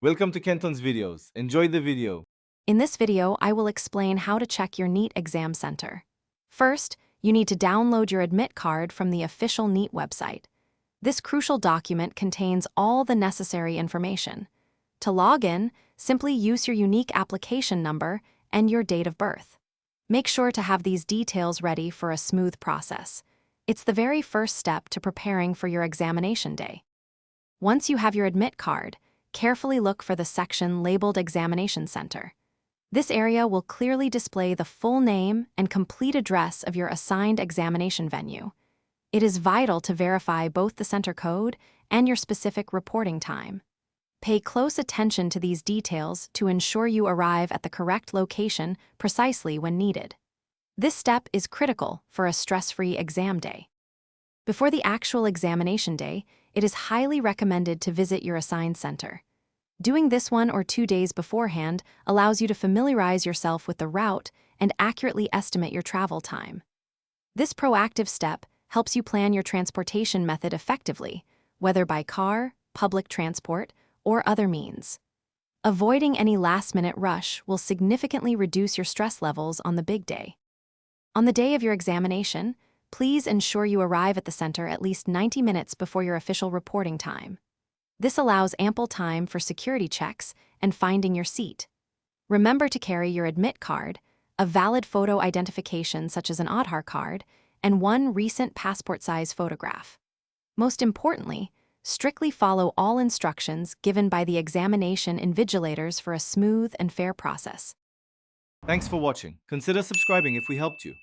Welcome to Kenton's videos. Enjoy the video. In this video, I will explain how to check your NEET exam center. First, you need to download your admit card from the official NEET website. This crucial document contains all the necessary information. To log in, simply use your unique application number and your date of birth. Make sure to have these details ready for a smooth process. It's the very first step to preparing for your examination day. Once you have your admit card, carefully look for the section labeled Examination Center. This area will clearly display the full name and complete address of your assigned examination venue. It is vital to verify both the center code and your specific reporting time. Pay close attention to these details to ensure you arrive at the correct location precisely when needed. This step is critical for a stress-free exam day. Before the actual examination day, it is highly recommended to visit your assigned center. Doing this 1 or 2 days beforehand allows you to familiarize yourself with the route and accurately estimate your travel time. This proactive step helps you plan your transportation method effectively, whether by car, public transport, or other means. Avoiding any last-minute rush will significantly reduce your stress levels on the big day. On the day of your examination, please ensure you arrive at the center at least 90 minutes before your official reporting time. This allows ample time for security checks and finding your seat. Remember to carry your admit card, a valid photo identification such as an Aadhaar card, and one recent passport-size photograph. Most importantly, strictly follow all instructions given by the examination invigilators for a smooth and fair process. Thanks for watching. Consider subscribing if we helped you.